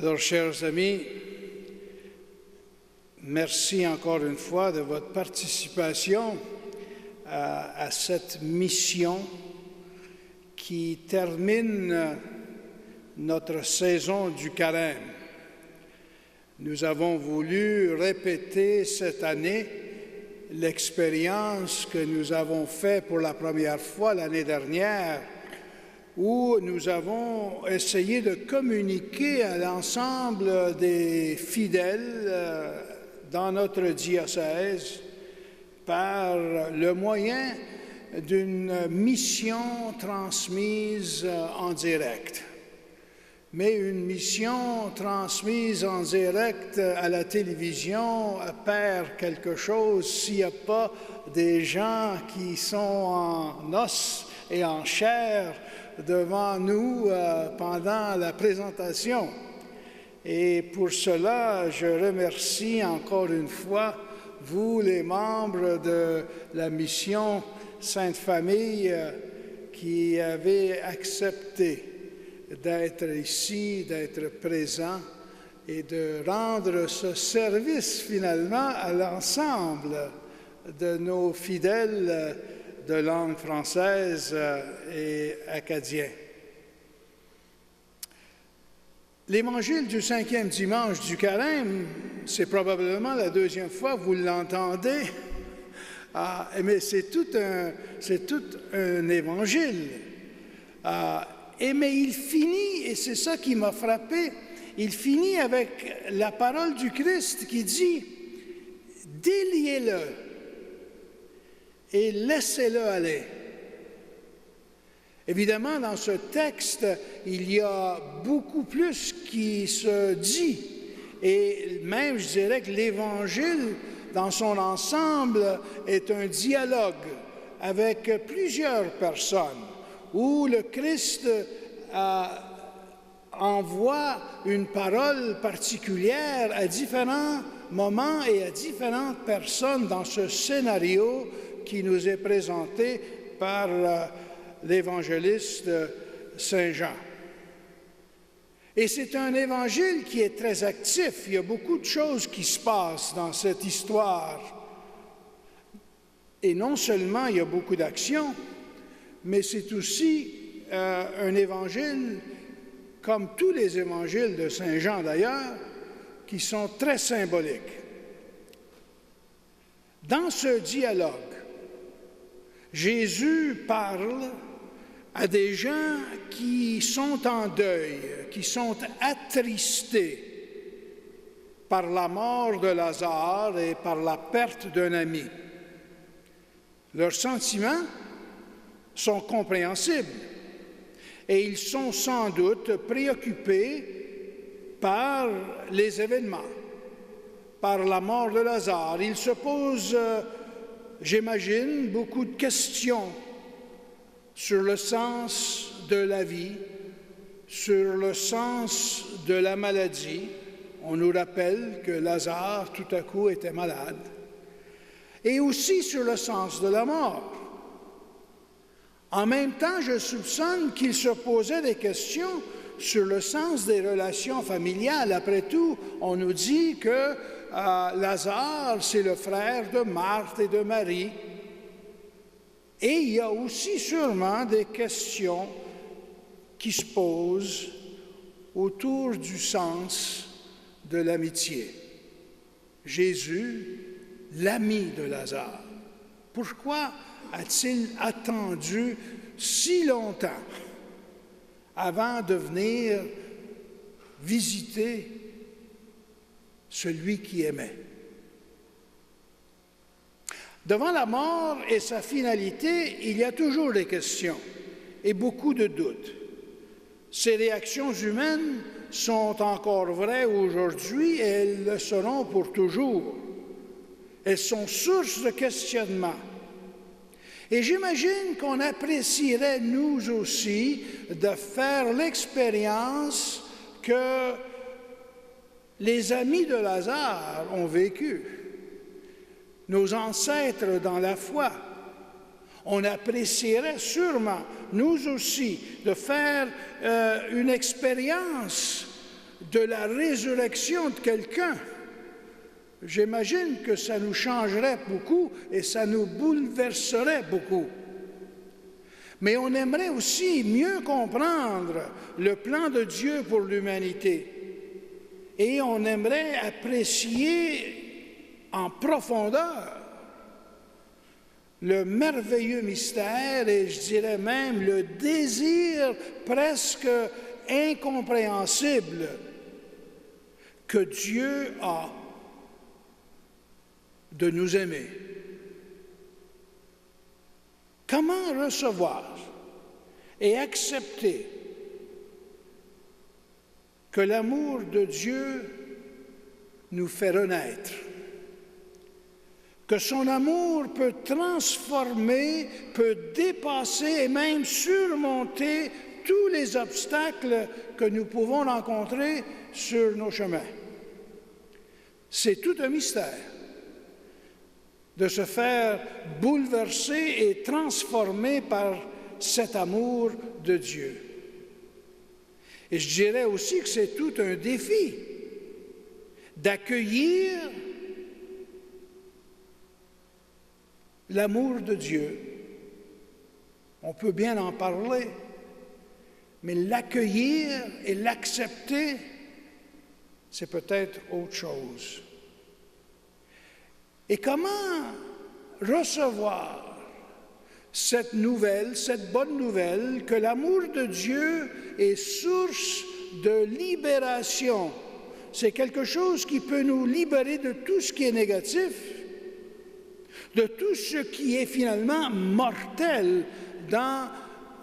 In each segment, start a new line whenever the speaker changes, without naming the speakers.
Alors, chers amis, merci encore une fois de votre participation à cette mission qui termine notre saison du carême. Nous avons voulu répéter cette année l'expérience que nous avons faite pour la première fois l'année dernière, où nous avons essayé de communiquer à l'ensemble des fidèles dans notre diocèse par le moyen d'une mission transmise en direct. Mais une mission transmise en direct à la télévision perd quelque chose s'il n'y a pas des gens qui sont en os et en chair devant nous pendant la présentation. Et pour cela, je remercie encore une fois vous, les membres de la mission Sainte Famille, qui avez accepté d'être ici, d'être présents et de rendre ce service finalement à l'ensemble de nos fidèles de langue française et acadien. L'Évangile du 5e dimanche du Carême, c'est probablement la deuxième fois que vous l'entendez, mais c'est tout un évangile. Mais il finit, et c'est ça qui m'a frappé, il finit avec la parole du Christ qui dit « Déliez-le et laissez-le aller ». Évidemment, dans ce texte, il y a beaucoup plus qui se dit. Et même, je dirais que l'Évangile, dans son ensemble, est un dialogue avec plusieurs personnes, où le Christ envoie une parole particulière à différents moments et à différentes personnes dans ce scénario qui nous est présenté par l'évangéliste Saint Jean. Et c'est un évangile qui est très actif. Il y a beaucoup de choses qui se passent dans cette histoire. Et non seulement il y a beaucoup d'actions, mais c'est aussi un évangile, comme tous les évangiles de Saint Jean d'ailleurs, qui sont très symboliques. Dans ce dialogue, Jésus parle à des gens qui sont en deuil, qui sont attristés par la mort de Lazare et par la perte d'un ami. Leurs sentiments sont compréhensibles et ils sont sans doute préoccupés par les événements, par la mort de Lazare. Ils se posent, j'imagine, beaucoup de questions sur le sens de la vie, sur le sens de la maladie. On nous rappelle que Lazare, tout à coup, était malade. Et aussi sur le sens de la mort. En même temps, je soupçonne qu'ils se posaient des questions sur le sens des relations familiales. Après tout, on nous dit que Lazare, c'est le frère de Marthe et de Marie. Et il y a aussi sûrement des questions qui se posent autour du sens de l'amitié. Jésus, l'ami de Lazare, pourquoi a-t-il attendu si longtemps avant de venir visiter celui qui aimait? Devant la mort et sa finalité, il y a toujours des questions et beaucoup de doutes. Ces réactions humaines sont encore vraies aujourd'hui et elles le seront pour toujours. Elles sont source de questionnement. Et j'imagine qu'on apprécierait, nous aussi, de faire l'expérience que les amis de Lazare ont vécue. Nos ancêtres dans la foi. On apprécierait sûrement, nous aussi, de faire une expérience de la résurrection de quelqu'un, j'imagine que ça nous changerait beaucoup et ça nous bouleverserait beaucoup. Mais on aimerait aussi mieux comprendre le plan de Dieu pour l'humanité. Et on aimerait apprécier en profondeur le merveilleux mystère et je dirais même le désir presque incompréhensible que Dieu a de nous aimer. Comment recevoir et accepter que l'amour de Dieu nous fait renaître, que son amour peut transformer, peut dépasser et même surmonter tous les obstacles que nous pouvons rencontrer sur nos chemins. C'est tout un mystère de se faire bouleverser et transformer par cet amour de Dieu. Et je dirais aussi que c'est tout un défi d'accueillir l'amour de Dieu. On peut bien en parler, mais l'accueillir et l'accepter, c'est peut-être autre chose. Et comment recevoir cette nouvelle, cette bonne nouvelle, que l'amour de Dieu est source de libération? C'est quelque chose qui peut nous libérer de tout ce qui est négatif, de tout ce qui est finalement mortel dans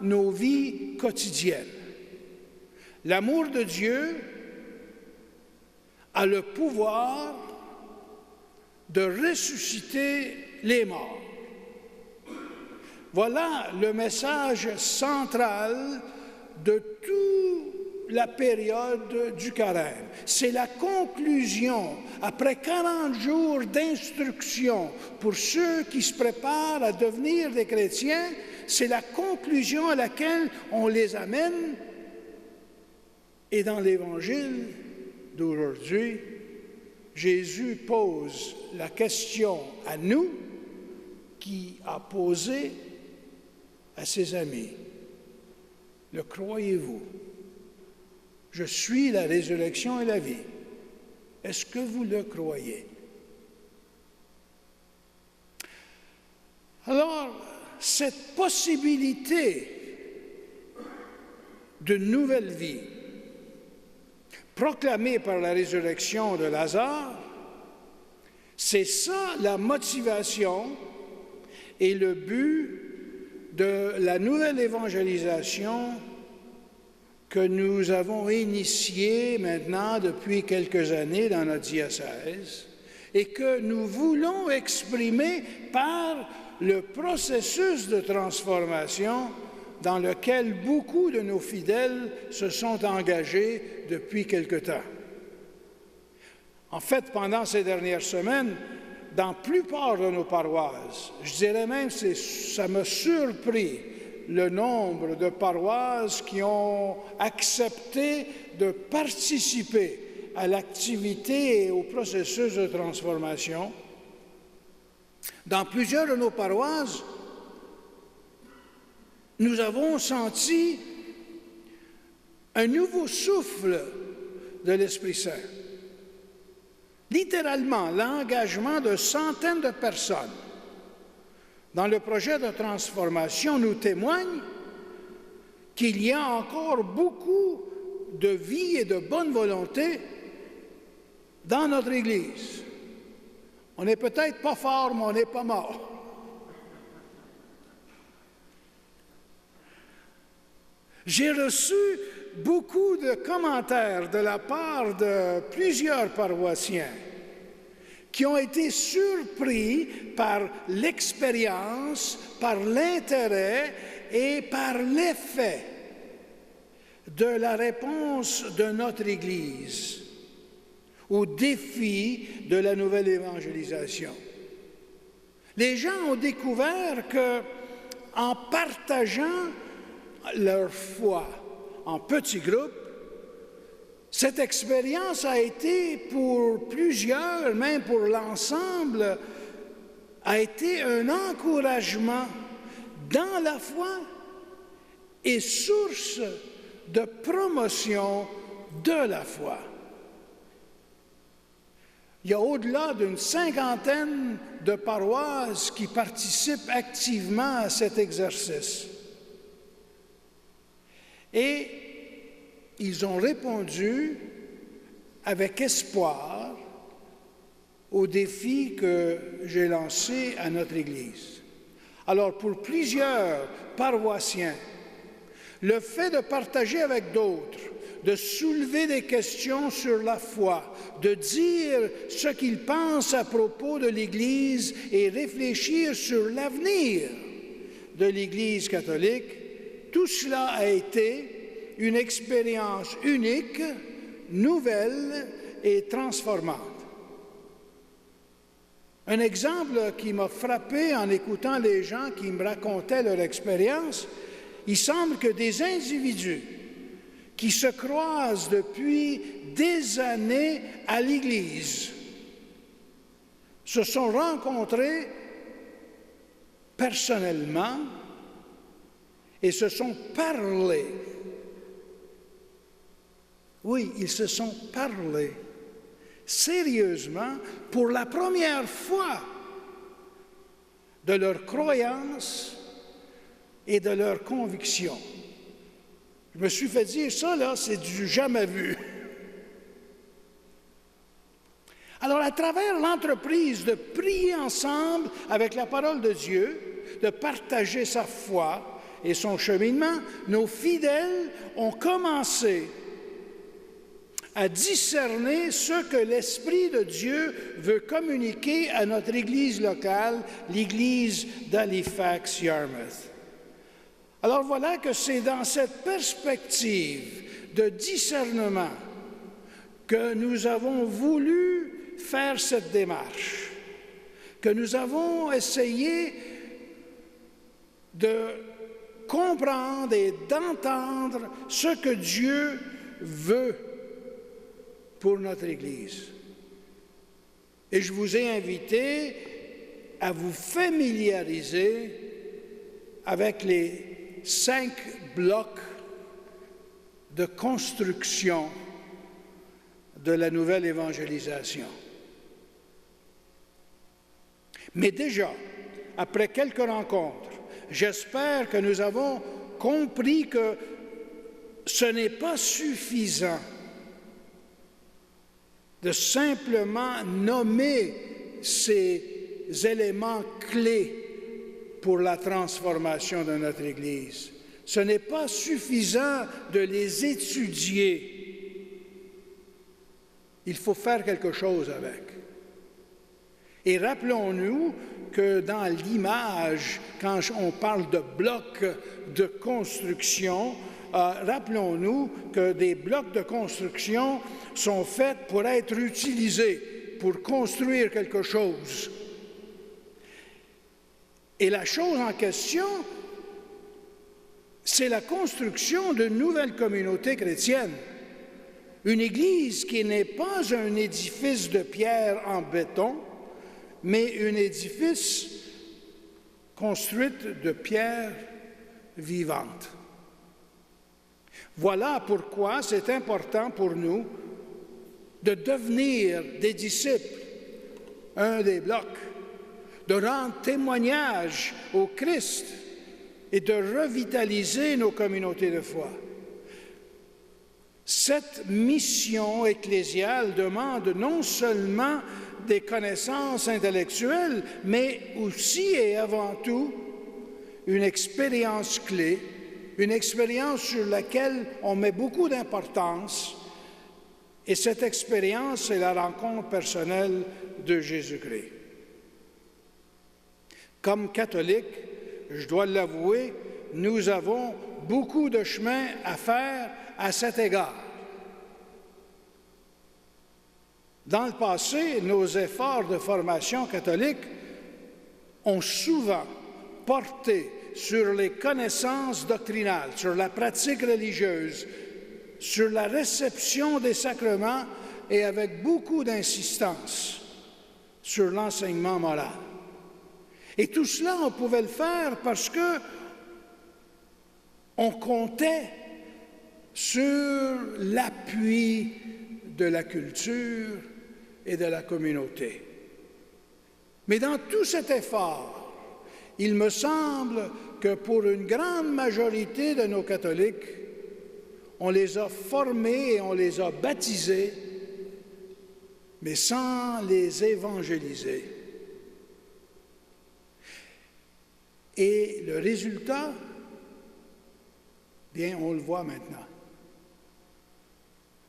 nos vies quotidiennes. L'amour de Dieu a le pouvoir de ressusciter les morts. Voilà le message central de toute la période du carême. C'est la conclusion, après 40 jours d'instruction pour ceux qui se préparent à devenir des chrétiens, c'est la conclusion à laquelle on les amène. Et dans l'Évangile d'aujourd'hui, Jésus pose la question à nous qui a posé à ses amis. Le croyez-vous? Je suis la résurrection et la vie. Est-ce que vous le croyez? Alors, cette possibilité de nouvelle vie, proclamée par la résurrection de Lazare, c'est ça la motivation et le but de la nouvelle évangélisation que nous avons initiée maintenant depuis quelques années dans notre diocèse et que nous voulons exprimer par le processus de transformation dans lequel beaucoup de nos fidèles se sont engagés depuis quelque temps. En fait, pendant ces dernières semaines, dans la plupart de nos paroisses, je dirais même que ça m'a surpris le nombre de paroisses qui ont accepté de participer à l'activité et au processus de transformation. Dans plusieurs de nos paroisses, nous avons senti un nouveau souffle de l'Esprit Saint. Littéralement, l'engagement de centaines de personnes dans le projet de transformation nous témoigne qu'il y a encore beaucoup de vie et de bonne volonté dans notre Église. On n'est peut-être pas fort, mais on n'est pas mort. J'ai reçu beaucoup de commentaires de la part de plusieurs paroissiens qui ont été surpris par l'expérience, par l'intérêt et par l'effet de la réponse de notre Église au défi de la nouvelle évangélisation. Les gens ont découvert qu'en partageant leur foi en petits groupes, Cette expérience a été pour plusieurs, même pour l'ensemble, a été un encouragement dans la foi et source de promotion de la foi. Il y a au-delà d'une 50aine de paroisses qui participent activement à cet exercice. Et ils ont répondu avec espoir au défi que j'ai lancé à notre Église. Alors, pour plusieurs paroissiens, le fait de partager avec d'autres, de soulever des questions sur la foi, de dire ce qu'ils pensent à propos de l'Église et réfléchir sur l'avenir de l'Église catholique, tout cela a été une expérience unique, nouvelle et transformante. Un exemple qui m'a frappé en écoutant les gens qui me racontaient leur expérience, il semble que des individus qui se croisent depuis des années à l'Église se sont rencontrés personnellement et se sont parlé. Oui, ils se sont parlé sérieusement pour la première fois de leur croyance et de leurs convictions. Je me suis fait dire, ça là, c'est du jamais vu. Alors, à travers l'entreprise de prier ensemble avec la parole de Dieu, de partager sa foi et son cheminement, nos fidèles ont commencé à discerner ce que l'Esprit de Dieu veut communiquer à notre Église locale, l'Église d'Halifax-Yarmouth. Alors voilà que c'est dans cette perspective de discernement que nous avons voulu faire cette démarche, que nous avons essayé de comprendre et d'entendre ce que Dieu veut pour notre Église. Et je vous ai invité à vous familiariser avec les 5 blocs de construction de la nouvelle évangélisation. Mais déjà, après quelques rencontres, j'espère que nous avons compris que ce n'est pas suffisant de simplement nommer ces éléments clés pour la transformation de notre Église. Ce n'est pas suffisant de les étudier. Il faut faire quelque chose avec. Et rappelons-nous que dans l'image, quand on parle de blocs de construction, rappelons-nous que des blocs de construction sont faits pour être utilisés, pour construire quelque chose. Et la chose en question, c'est la construction d'une nouvelle communauté chrétienne. Une église qui n'est pas un édifice de pierre en béton, mais un édifice construit de pierres vivantes. Voilà pourquoi c'est important pour nous de devenir des disciples, un des blocs, de rendre témoignage au Christ et de revitaliser nos communautés de foi. Cette mission ecclésiale demande non seulement des connaissances intellectuelles, mais aussi et avant tout une expérience clé, une expérience sur laquelle on met beaucoup d'importance, et cette expérience, c'est la rencontre personnelle de Jésus-Christ. Comme catholiques, je dois l'avouer, nous avons beaucoup de chemin à faire à cet égard. Dans le passé, nos efforts de formation catholique ont souvent porté sur les connaissances doctrinales, sur la pratique religieuse, sur la réception des sacrements et avec beaucoup d'insistance sur l'enseignement moral. Et tout cela, on pouvait le faire parce que on comptait sur l'appui de la culture et de la communauté. Mais dans tout cet effort, il me semble que pour une grande majorité de nos catholiques, on les a formés et on les a baptisés, mais sans les évangéliser. Et le résultat, bien, on le voit maintenant.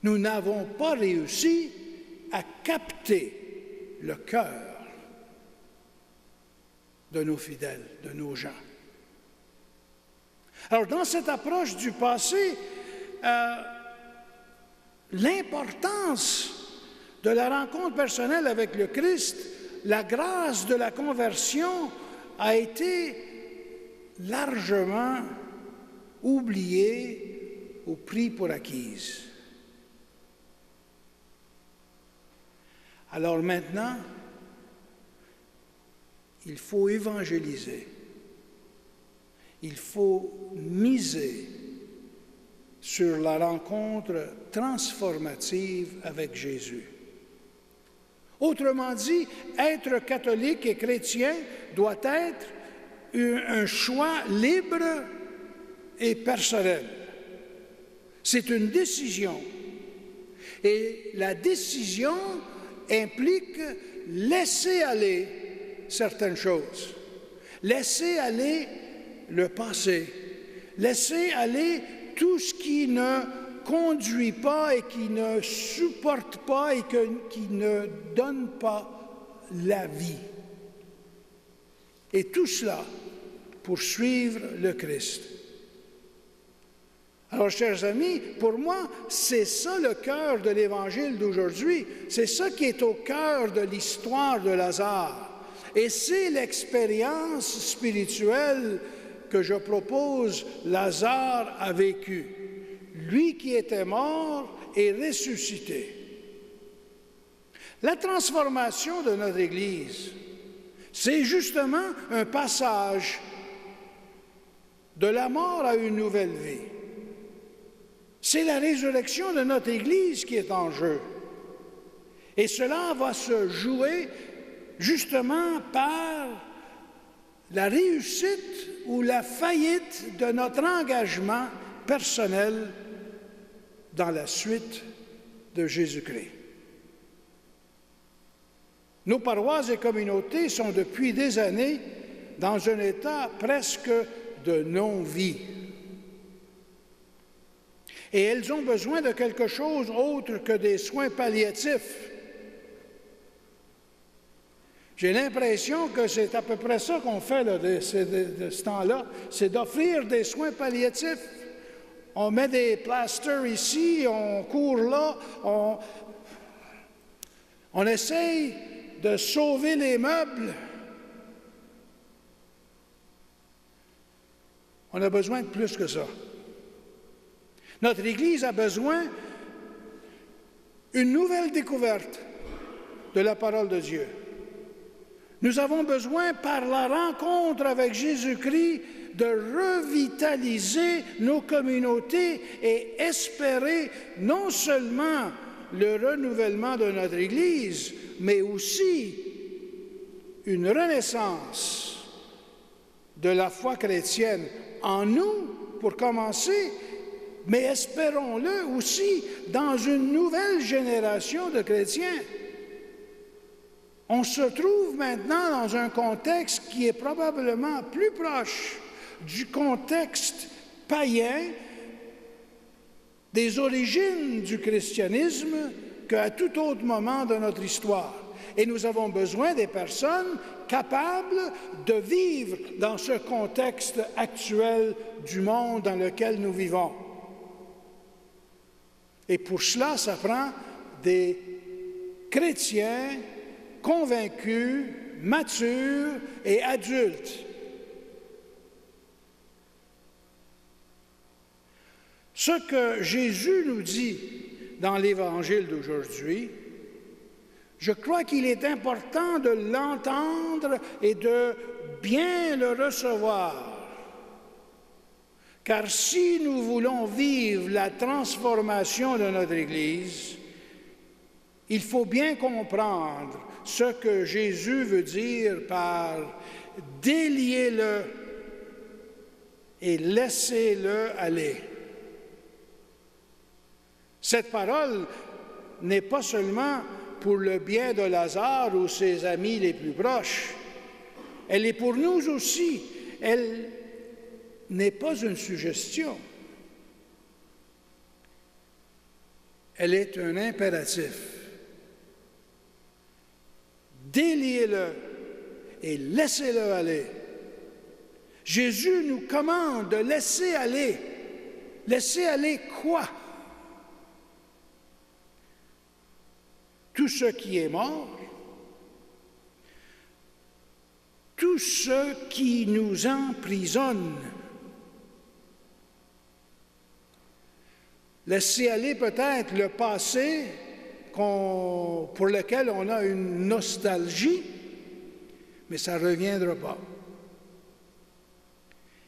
Nous n'avons pas réussi à capter le cœur de nos fidèles, de nos gens. Alors, dans cette approche du passé, l'importance de la rencontre personnelle avec le Christ, la grâce de la conversion a été largement oubliée ou prise pour acquise. Alors maintenant, il faut évangéliser. Il faut miser sur la rencontre transformative avec Jésus. Autrement dit, être catholique et chrétien doit être un choix libre et personnel. C'est une décision. Et la décision implique laisser aller certaines choses, laisser aller le passé, laisser aller tout ce qui ne conduit pas et qui ne supporte pas et qui ne donne pas la vie. Et tout cela pour suivre le Christ. Alors, chers amis, pour moi, c'est ça le cœur de l'Évangile d'aujourd'hui. C'est ça qui est au cœur de l'histoire de Lazare. Et c'est l'expérience spirituelle que je propose, Lazare a vécu. Lui qui était mort est ressuscité. La transformation de notre Église, c'est justement un passage de la mort à une nouvelle vie. C'est la résurrection de notre Église qui est en jeu. Et cela va se jouer justement par la réussite ou la faillite de notre engagement personnel dans la suite de Jésus-Christ. Nos paroisses et communautés sont depuis des années dans un état presque de non-vie. Et elles ont besoin de quelque chose autre que des soins palliatifs. J'ai l'impression que c'est à peu près ça qu'on fait là, de ce temps-là, c'est d'offrir des soins palliatifs. On met des plasters ici, on court là, on essaye de sauver les meubles. On a besoin de plus que ça. Notre Église a besoin d'une nouvelle découverte de la parole de Dieu. Nous avons besoin, par la rencontre avec Jésus-Christ, de revitaliser nos communautés et espérer non seulement le renouvellement de notre Église, mais aussi une renaissance de la foi chrétienne en nous, pour commencer, mais espérons-le aussi dans une nouvelle génération de chrétiens. On se trouve maintenant dans un contexte qui est probablement plus proche du contexte païen des origines du christianisme qu'à tout autre moment de notre histoire. Et nous avons besoin des personnes capables de vivre dans ce contexte actuel du monde dans lequel nous vivons. Et pour cela, ça prend des chrétiens convaincus, matures et adultes. Ce que Jésus nous dit dans l'Évangile d'aujourd'hui, je crois qu'il est important de l'entendre et de bien le recevoir. Car si nous voulons vivre la transformation de notre Église, il faut bien comprendre ce que Jésus veut dire par « déliez-le et laissez-le aller ». Cette parole n'est pas seulement pour le bien de Lazare ou ses amis les plus proches, elle est pour nous aussi. Elle n'est pas une suggestion. Elle est un impératif. Déliez-le et laissez-le aller. Jésus nous commande de laisser aller. Laisser aller quoi? Tout ce qui est mort, tout ce qui nous emprisonne. Laisser aller peut-être le passé pour lequel on a une nostalgie, mais ça ne reviendra pas.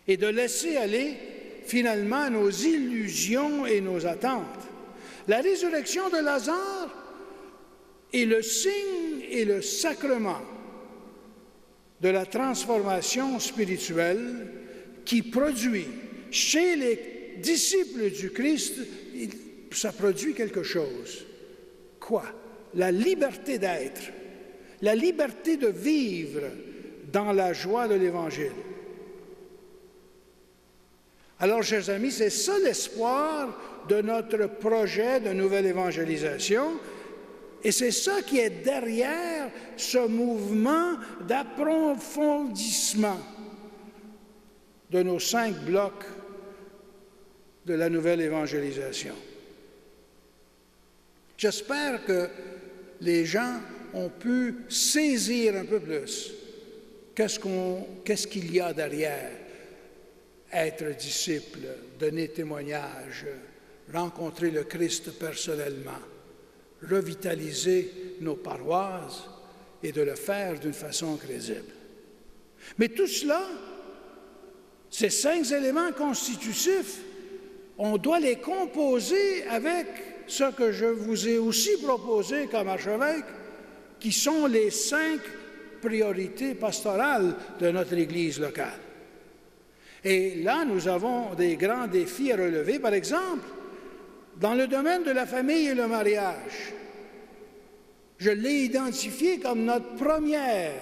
Et de laisser aller finalement nos illusions et nos attentes. La résurrection de Lazare est le signe et le sacrement de la transformation spirituelle qui produit chez les disciples du Christ, ça produit quelque chose. Quoi? La liberté d'être, la liberté de vivre dans la joie de l'Évangile. Alors, chers amis, c'est ça l'espoir de notre projet de nouvelle évangélisation. Et c'est ça qui est derrière ce mouvement d'approfondissement de nos 5 blocs de la nouvelle évangélisation. J'espère que les gens ont pu saisir un peu plus qu'est-ce qu'il y a derrière être disciple, donner témoignage, rencontrer le Christ personnellement, revitaliser nos paroisses et de le faire d'une façon crédible. Mais tout cela, ces 5 éléments constitutifs, on doit les composer avec ce que je vous ai aussi proposé comme archevêque, qui sont les 5 priorités pastorales de notre Église locale. Et là, nous avons des grands défis à relever. Par exemple, dans le domaine de la famille et le mariage, je l'ai identifié comme notre première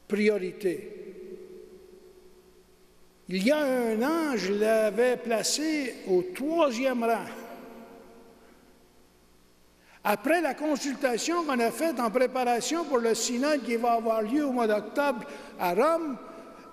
priorité. Il y a un an, je l'avais placé au 3e rang. Après la consultation qu'on a faite en préparation pour le synode qui va avoir lieu au mois d'octobre à Rome,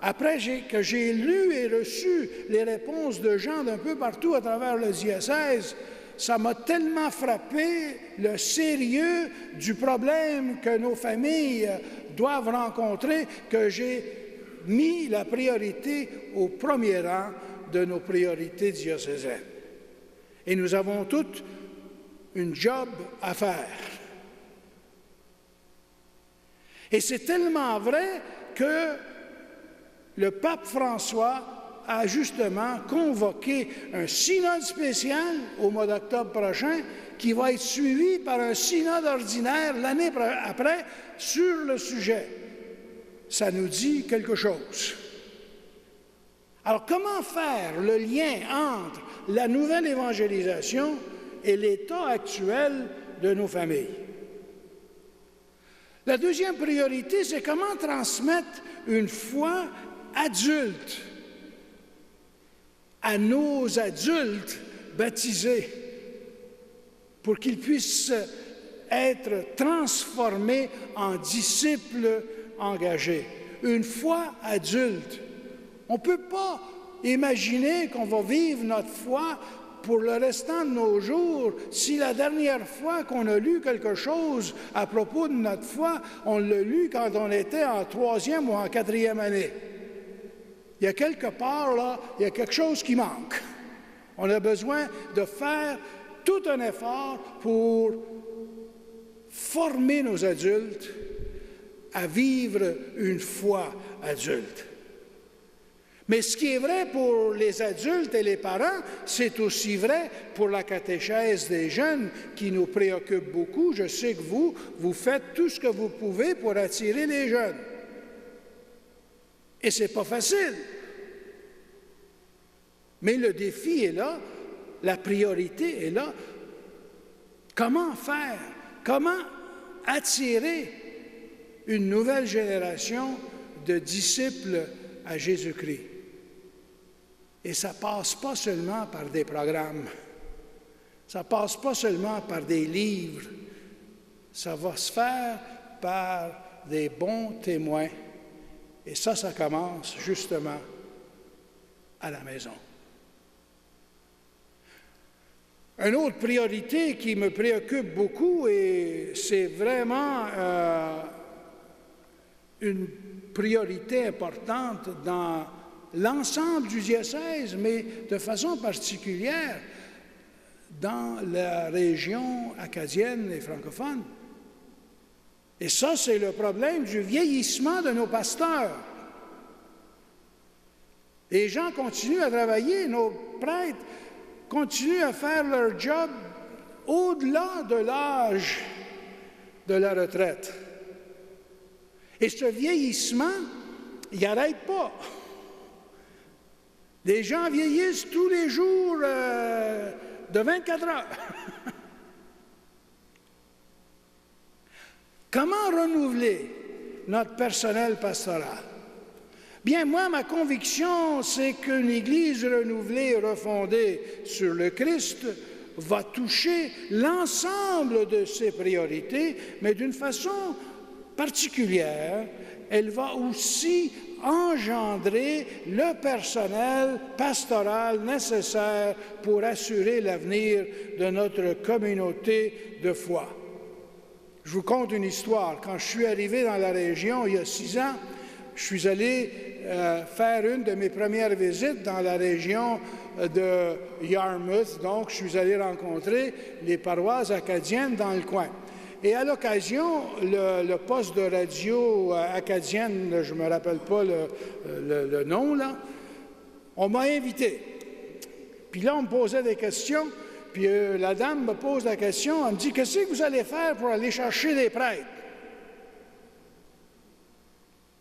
après que j'ai lu et reçu les réponses de gens d'un peu partout à travers le diocèse, ça m'a tellement frappé le sérieux du problème que nos familles doivent rencontrer que j'ai mis la priorité au premier rang de nos priorités diocésaines. Et nous avons toutes une job à faire. Et c'est tellement vrai que le pape François a justement convoqué un synode spécial au mois d'octobre prochain qui va être suivi par un synode ordinaire l'année après sur le sujet. Ça nous dit quelque chose. Alors, comment faire le lien entre la nouvelle évangélisation et l'état actuel de nos familles? La deuxième priorité, c'est comment transmettre une foi adulte à nos adultes baptisés pour qu'ils puissent être transformés en disciples engagés. Une foi adulte. On ne peut pas imaginer qu'on va vivre notre foi pour le restant de nos jours si la dernière fois qu'on a lu quelque chose à propos de notre foi, on l'a lu quand on était en 3e ou en 4e année. Il y a quelque part, là, il y a quelque chose qui manque. On a besoin de faire tout un effort pour former nos adultes à vivre une foi adulte. Mais ce qui est vrai pour les adultes et les parents, c'est aussi vrai pour la catéchèse des jeunes qui nous préoccupe beaucoup. Je sais que vous faites tout ce que vous pouvez pour attirer les jeunes. Et ce n'est pas facile. Mais le défi est là, la priorité est là. Comment faire? Comment attirer une nouvelle génération de disciples à Jésus-Christ? Et ça ne passe pas seulement par des programmes, ça ne passe pas seulement par des livres, ça va se faire par des bons témoins. Et ça commence justement à la maison. Une autre priorité qui me préoccupe beaucoup, et c'est vraiment une priorité importante dans l'ensemble du diocèse, mais de façon particulière dans la région acadienne et francophone. Et ça, c'est le problème du vieillissement de nos pasteurs. Les gens continuent à travailler, nos prêtres continuent à faire leur job au-delà de l'âge de la retraite. Et ce vieillissement, il n'arrête pas. Les gens vieillissent tous les jours de 24 heures. Comment renouveler notre personnel pastoral? Bien, moi, ma conviction, c'est qu'une Église renouvelée et refondée sur le Christ va toucher l'ensemble de ses priorités, mais d'une façon particulière, elle va aussi engendrer le personnel pastoral nécessaire pour assurer l'avenir de notre communauté de foi. Je vous conte une histoire. Quand je suis arrivé dans la région il y a 6 ans, je suis allé faire une de mes premières visites dans la région de Yarmouth. Donc, je suis allé rencontrer les paroisses acadiennes dans le coin. Et à l'occasion, le poste de radio acadienne, je ne me rappelle pas le nom, là, on m'a invité. Puis là, on me posait des questions, puis la dame me pose la question, elle me dit « Qu'est-ce que vous allez faire pour aller chercher les prêtres? »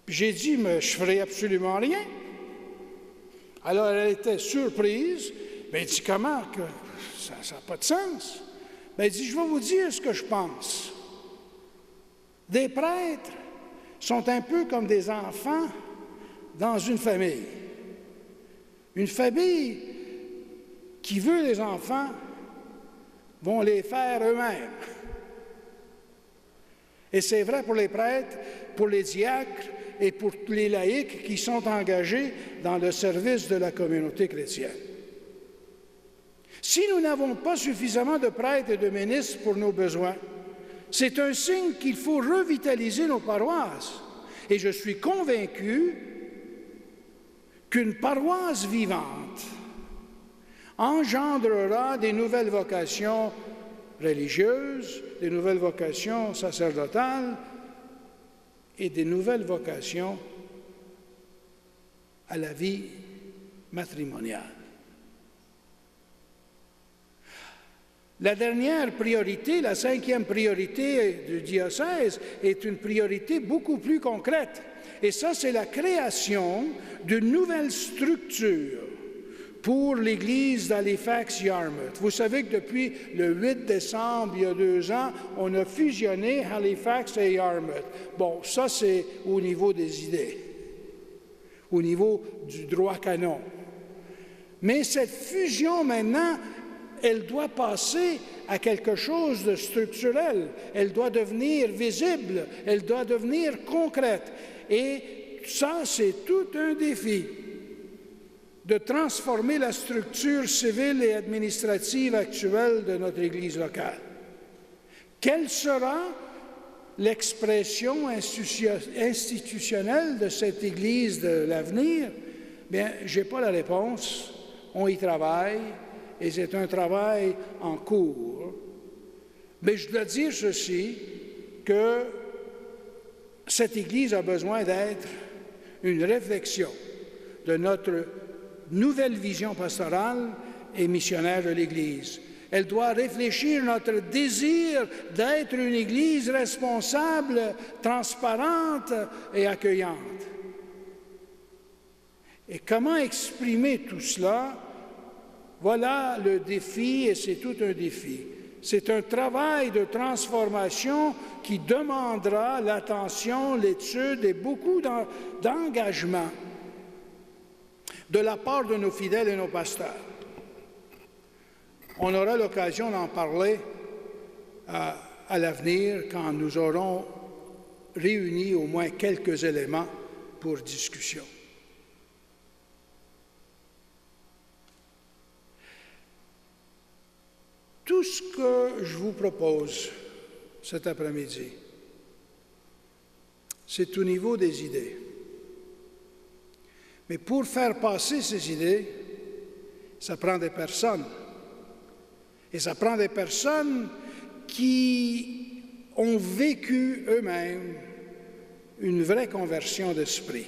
Puis j'ai dit « Mais je ne ferai absolument rien. » Alors, elle était surprise, mais elle dit « Comment? Que ça n'a pas de sens. » Ben, elle dit « Je vais vous dire ce que je pense. Des prêtres sont un peu comme des enfants dans une famille. Une famille qui veut les enfants vont les faire eux-mêmes. Et c'est vrai pour les prêtres, pour les diacres et pour les laïcs qui sont engagés dans le service de la communauté chrétienne. Si nous n'avons pas suffisamment de prêtres et de ministres pour nos besoins, c'est un signe qu'il faut revitaliser nos paroisses. Et je suis convaincu qu'une paroisse vivante engendrera des nouvelles vocations religieuses, des nouvelles vocations sacerdotales et des nouvelles vocations à la vie matrimoniale. La dernière priorité, la 5e priorité du diocèse, est une priorité beaucoup plus concrète. Et ça, c'est la création d'une nouvelle structure pour l'Église d'Halifax-Yarmouth. Vous savez que depuis le 8 décembre, il y a 2 ans, on a fusionné Halifax et Yarmouth. Bon, ça, c'est au niveau des idées, au niveau du droit canon. Mais cette fusion, maintenant, elle doit passer à quelque chose de structurel. Elle doit devenir visible. Elle doit devenir concrète. Et ça, c'est tout un défi de transformer la structure civile et administrative actuelle de notre Église locale. Quelle sera l'expression institutionnelle de cette Église de l'avenir? Bien, je n'ai pas la réponse. On y travaille. et c'est un travail en cours. Mais je dois dire ceci, que cette Église a besoin d'être une réflexion de notre nouvelle vision pastorale et missionnaire de l'Église. Elle doit réfléchir notre désir d'être une Église responsable, transparente et accueillante. Et comment exprimer tout cela? Voilà le défi, et c'est tout un défi. C'est un travail de transformation qui demandera l'attention, l'étude et beaucoup d'engagement de la part de nos fidèles et nos pasteurs. On aura l'occasion d'en parler à l'avenir quand nous aurons réuni au moins quelques éléments pour discussion. Tout ce que je vous propose cet après-midi, c'est au niveau des idées. Mais pour faire passer ces idées, ça prend des personnes. Et ça prend des personnes qui ont vécu eux-mêmes une vraie conversion d'esprit.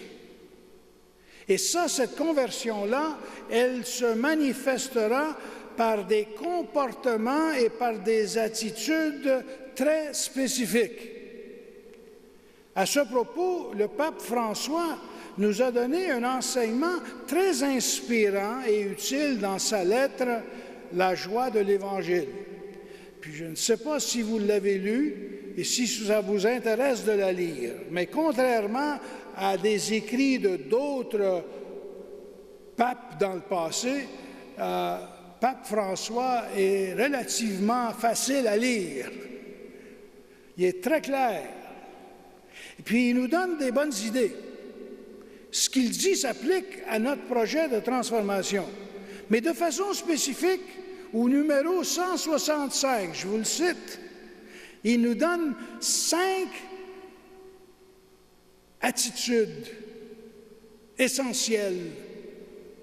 Et ça, cette conversion-là, elle se manifestera par des comportements et par des attitudes très spécifiques. À ce propos, le pape François nous a donné un enseignement très inspirant et utile dans sa lettre « La joie de l'Évangile ». Puis je ne sais pas si vous l'avez lu et si ça vous intéresse de la lire, mais contrairement à des écrits de d'autres papes dans le passé, Pape François est relativement facile à lire. Il est très clair. Et puis, il nous donne des bonnes idées. Ce qu'il dit s'applique à notre projet de transformation. Mais de façon spécifique, au numéro 165, je vous le cite, il nous donne 5 attitudes essentielles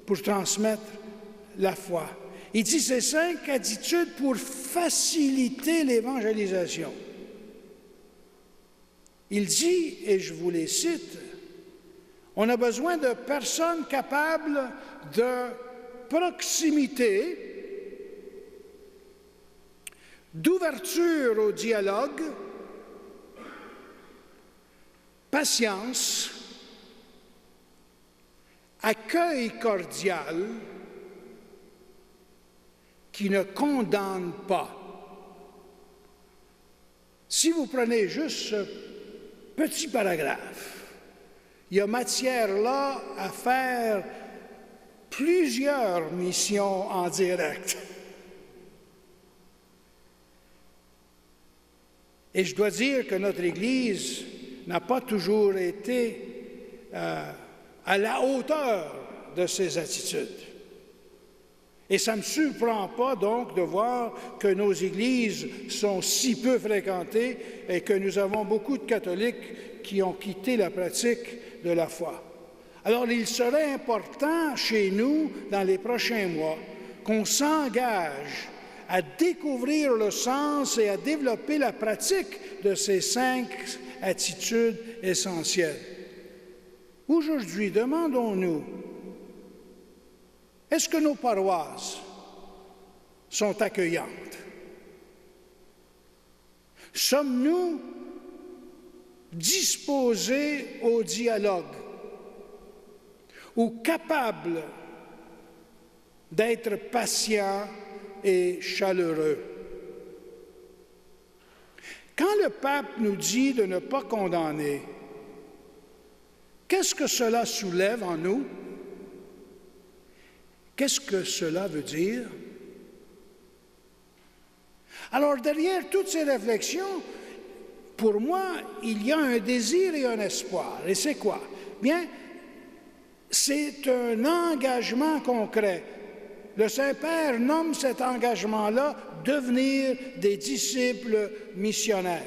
pour transmettre la foi. Il dit ces 5 attitudes pour faciliter l'évangélisation. Il dit, et je vous les cite, on a besoin de personnes capables de proximité, d'ouverture au dialogue, patience, accueil cordial, qui ne condamne pas. Si vous prenez juste ce petit paragraphe, il y a matière là à faire plusieurs missions en direct. Et je dois dire que notre Église n'a pas toujours été à la hauteur de ces attitudes. Et ça ne me surprend pas donc de voir que nos églises sont si peu fréquentées et que nous avons beaucoup de catholiques qui ont quitté la pratique de la foi. Alors il serait important chez nous, dans les prochains mois, qu'on s'engage à découvrir le sens et à développer la pratique de ces 5 attitudes essentielles. Aujourd'hui, demandons-nous, est-ce que nos paroisses sont accueillantes? Sommes-nous disposés au dialogue ou capables d'être patients et chaleureux? Quand le pape nous dit de ne pas condamner, qu'est-ce que cela soulève en nous? Qu'est-ce que cela veut dire? Alors, derrière toutes ces réflexions, pour moi, il y a un désir et un espoir. Et c'est quoi? Bien, c'est un engagement concret. Le Saint-Père nomme cet engagement-là « devenir des disciples missionnaires ».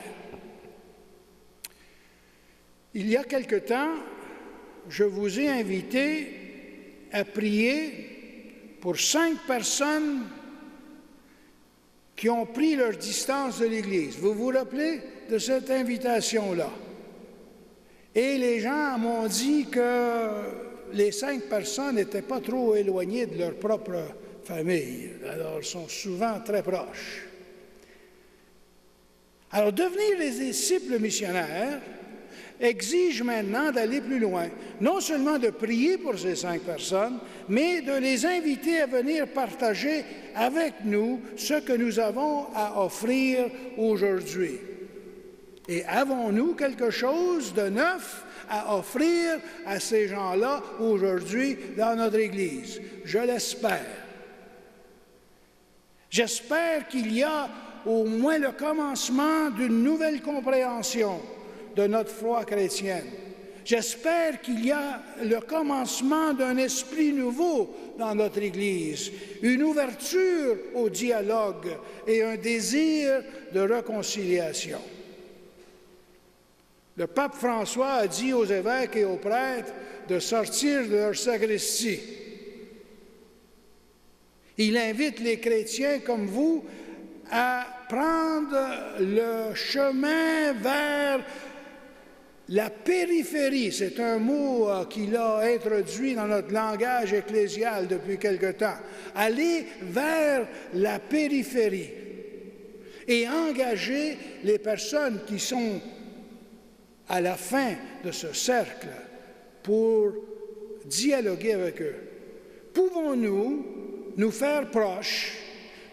Il y a quelque temps, je vous ai invité à prier pour 5 personnes qui ont pris leur distance de l'Église. Vous vous rappelez de cette invitation-là? Et les gens m'ont dit que les 5 personnes n'étaient pas trop éloignées de leur propre famille. Alors, ils sont souvent très proches. Alors, devenir les disciples missionnaires exige maintenant d'aller plus loin. Non seulement de prier pour ces 5 personnes, mais de les inviter à venir partager avec nous ce que nous avons à offrir aujourd'hui. Et avons-nous quelque chose de neuf à offrir à ces gens-là aujourd'hui dans notre Église? Je l'espère. J'espère qu'il y a au moins le commencement d'une nouvelle compréhension de notre foi chrétienne. J'espère qu'il y a le commencement d'un esprit nouveau dans notre Église, une ouverture au dialogue et un désir de réconciliation. Le pape François a dit aux évêques et aux prêtres de sortir de leur sacristie. Il invite les chrétiens comme vous à prendre le chemin vers la périphérie. C'est un mot qu'il a introduit dans notre langage ecclésial depuis quelque temps. Aller vers la périphérie et engager les personnes qui sont à la fin de ce cercle pour dialoguer avec eux. Pouvons-nous nous faire proches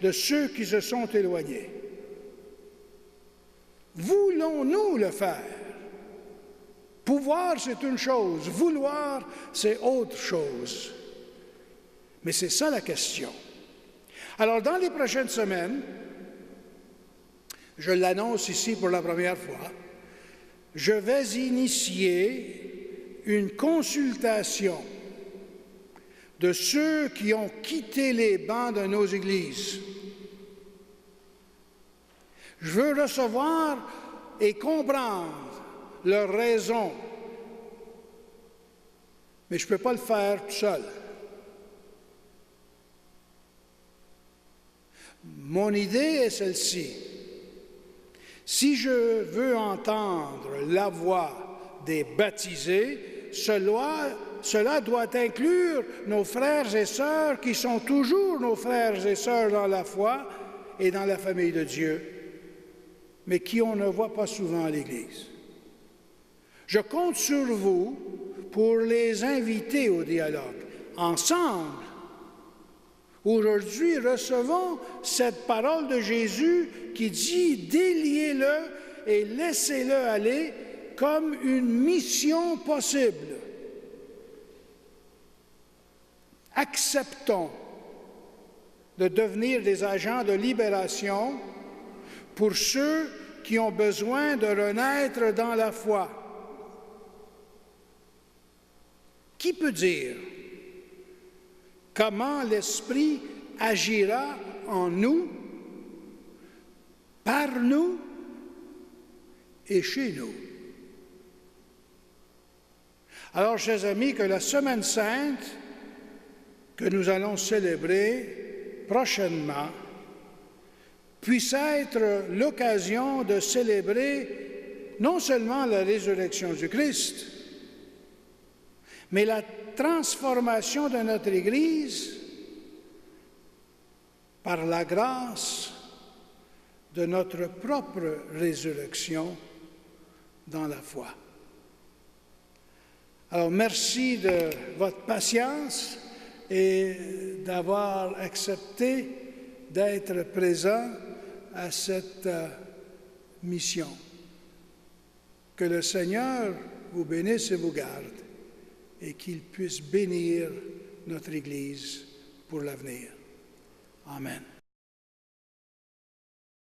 de ceux qui se sont éloignés? Voulons-nous le faire? Pouvoir, c'est une chose. Vouloir, c'est autre chose. Mais c'est ça la question. Alors, dans les prochaines semaines, je l'annonce ici pour la première fois, je vais initier une consultation de ceux qui ont quitté les bancs de nos églises. Je veux recevoir et comprendre leurs raisons, mais je ne peux pas le faire tout seul. Mon idée est celle-ci. Si je veux entendre la voix des baptisés, cela doit inclure nos frères et sœurs qui sont toujours nos frères et sœurs dans la foi et dans la famille de Dieu, mais qui on ne voit pas souvent à l'Église. Je compte sur vous pour les inviter au dialogue. Ensemble, aujourd'hui, recevons cette parole de Jésus qui dit « déliez-le et laissez-le aller » comme une mission possible. Acceptons de devenir des agents de libération pour ceux qui ont besoin de renaître dans la foi. Qui peut dire comment l'Esprit agira en nous, par nous et chez nous? Alors, chers amis, que la Semaine sainte que nous allons célébrer prochainement puisse être l'occasion de célébrer non seulement la résurrection du Christ, mais la transformation de notre Église par la grâce de notre propre résurrection dans la foi. Alors, merci de votre patience et d'avoir accepté d'être présent à cette mission. Que le Seigneur vous bénisse et vous garde, et qu'il puisse bénir notre Église pour l'avenir. Amen.